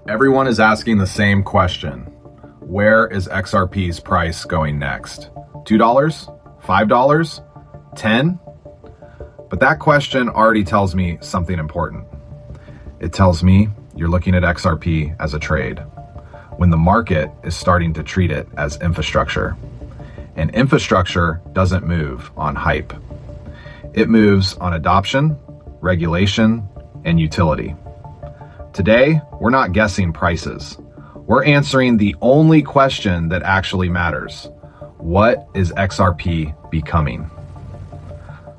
Everyone is asking the same question. Where is XRP's price going next? $2? $5? $10? But that question already tells me something important. It tells me you're looking at XRP as a trade, when the market is starting to treat it as infrastructure. And infrastructure doesn't move on hype. It moves on adoption, regulation, and utility. Today, we're not guessing prices. We're answering the only question that actually matters. What is XRP becoming?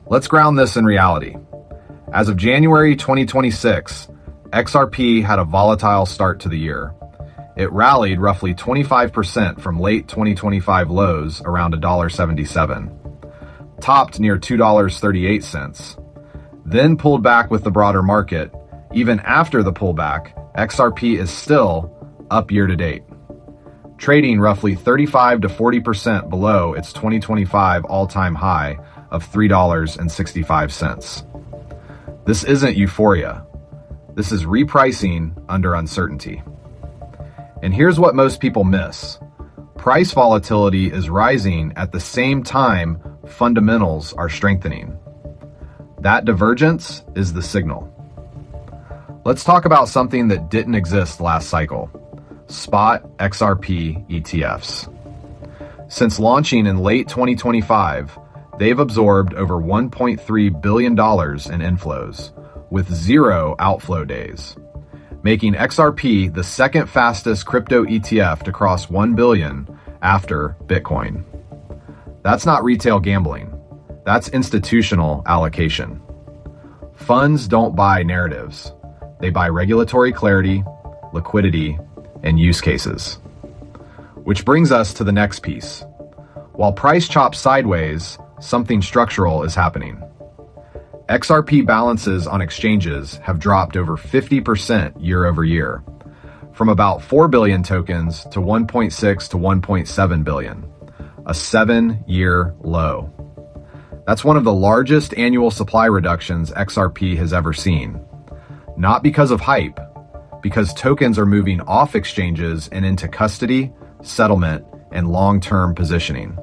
Let's ground this in reality. As of January 2026, XRP had a volatile start to the year. It rallied roughly 25% from late 2025 lows around $1.77, topped near $2.38, then pulled back with the broader market. Even after the pullback, XRP is still up year to date, trading roughly 35 to 40% below its 2025 all-time high of $3.65. This isn't euphoria. This is repricing under uncertainty. And here's what most people miss. Price volatility is rising at the same time fundamentals are strengthening. That divergence is the signal. Let's talk about something that didn't exist last cycle: spot XRP ETFs. Since launching in late 2025, they've absorbed over $1.3 billion in inflows, with 0 outflow days, making XRP the second fastest crypto ETF to cross 1 billion after Bitcoin. That's not retail gambling. That's institutional allocation. Funds don't buy narratives. They buy regulatory clarity, liquidity, and use cases. Which brings us to the next piece. While price chops sideways, something structural is happening. XRP balances on exchanges have dropped over 50% year over year, from about 4 billion tokens to 1.6 to 1.7 billion, a 7-year low. That's one of the largest annual supply reductions XRP has ever seen. Not because of hype, because tokens are moving off exchanges and into custody, settlement, and long-term positioning.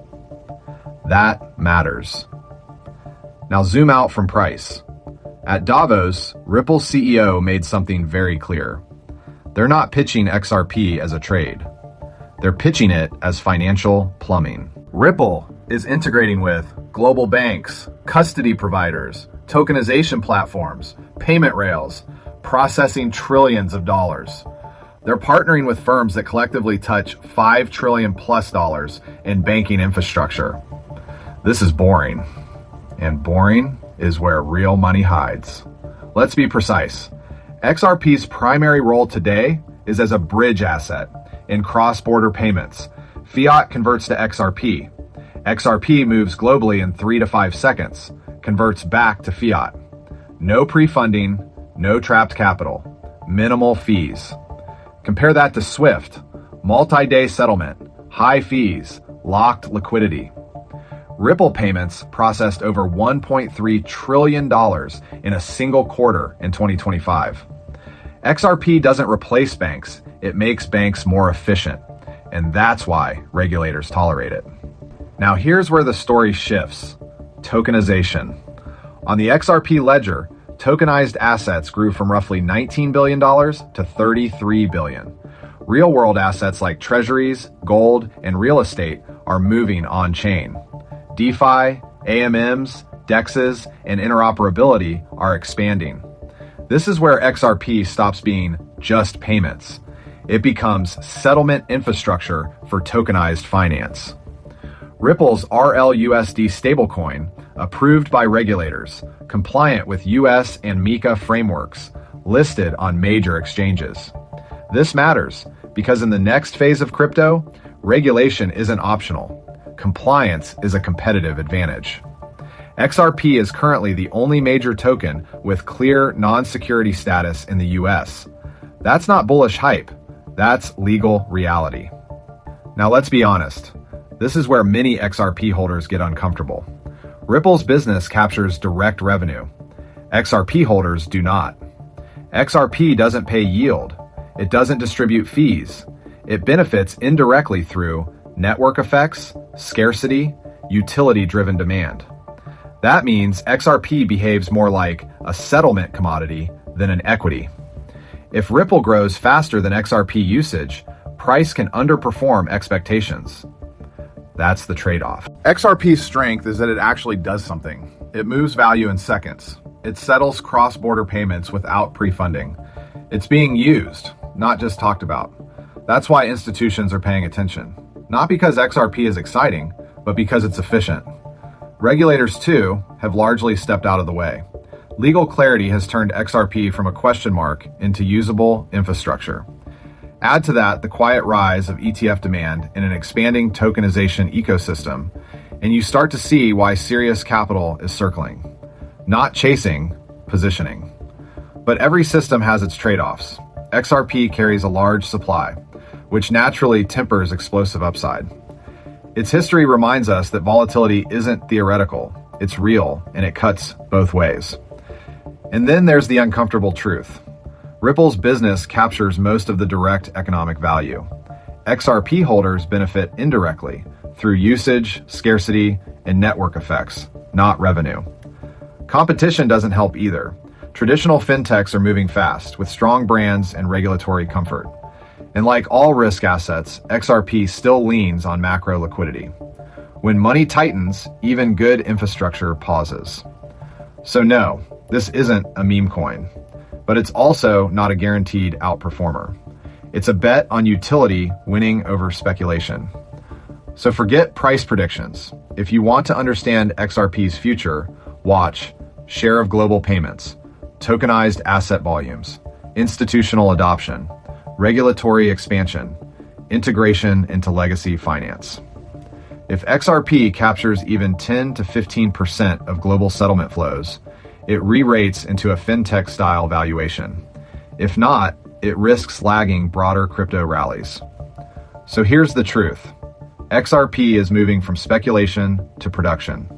That matters. Now zoom out from price. At Davos, Ripple's CEO made something very clear. They're not pitching XRP as a trade. They're pitching it as financial plumbing. Ripple is integrating with global banks, custody providers, tokenization platforms, payment rails, processing trillions of dollars. They're partnering with firms that collectively touch $5 trillion plus in banking infrastructure. This is boring. And boring is where real money hides. Let's be precise. XRP's primary role today is as a bridge asset in cross-border payments. Fiat converts to XRP. XRP moves globally in 3 to 5 seconds, converts back to fiat. No pre-funding, no trapped capital, minimal fees. Compare that to SWIFT, multi-day settlement, high fees, locked liquidity. Ripple payments processed over $1.3 trillion in a single quarter in 2025. XRP doesn't replace banks, it makes banks more efficient, and that's why regulators tolerate it. Now here's where the story shifts: tokenization. On the XRP ledger, tokenized assets grew from roughly $19 billion to $33 billion. Real-world assets like treasuries, gold, and real estate are moving on-chain. DeFi, AMMs, DEXs, and interoperability are expanding. This is where XRP stops being just payments. It becomes settlement infrastructure for tokenized finance. Ripple's RLUSD stablecoin, approved by regulators, compliant with US and MiCA frameworks, listed on major exchanges. This matters because in the next phase of crypto, regulation isn't optional. Compliance is a competitive advantage. XRP is currently the only major token with clear non-security status in the US. That's not bullish hype, that's legal reality. Now let's be honest, this is where many XRP holders get uncomfortable. Ripple's business captures direct revenue. XRP holders do not. XRP doesn't pay yield. It doesn't distribute fees. It benefits indirectly through network effects, scarcity, utility-driven demand. That means XRP behaves more like a settlement commodity than an equity. If Ripple grows faster than XRP usage, price can underperform expectations. That's the trade-off. XRP's strength is that it actually does something. It moves value in seconds. It settles cross-border payments without pre-funding. It's being used, not just talked about. That's why institutions are paying attention. Not because XRP is exciting, but because it's efficient. Regulators, too, have largely stepped out of the way. Legal clarity has turned XRP from a question mark into usable infrastructure. Add to that the quiet rise of ETF demand in an expanding tokenization ecosystem, and you start to see why serious capital is circling. Not chasing, positioning. But every system has its trade-offs. XRP carries a large supply, which naturally tempers explosive upside. Its history reminds us that volatility isn't theoretical, it's real, and it cuts both ways. And then there's the uncomfortable truth. Ripple's business captures most of the direct economic value. XRP holders benefit indirectly through usage, scarcity, and network effects, not revenue. Competition doesn't help either. Traditional fintechs are moving fast with strong brands and regulatory comfort. And like all risk assets, XRP still leans on macro liquidity. When money tightens, even good infrastructure pauses. So no, this isn't a meme coin, but it's also not a guaranteed outperformer. It's a bet on utility winning over speculation. So forget price predictions. If you want to understand XRP's future, watch share of global payments, tokenized asset volumes, institutional adoption, regulatory expansion, integration into legacy finance. If XRP captures even 10 to 15% of global settlement flows, it re-rates into a fintech-style valuation. If not, it risks lagging broader crypto rallies. So here's the truth. XRP is moving from speculation to production.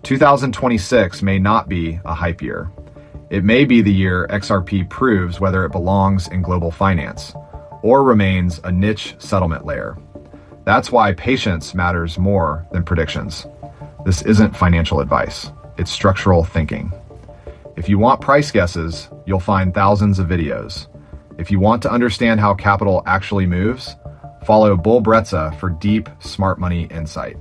2026 may not be a hype year. It may be the year XRP proves whether it belongs in global finance or remains a niche settlement layer. That's why patience matters more than predictions. This isn't financial advice. It's structural thinking. If you want price guesses, you'll find thousands of videos. If you want to understand how capital actually moves, follow Bull Bretza for deep, smart money insight.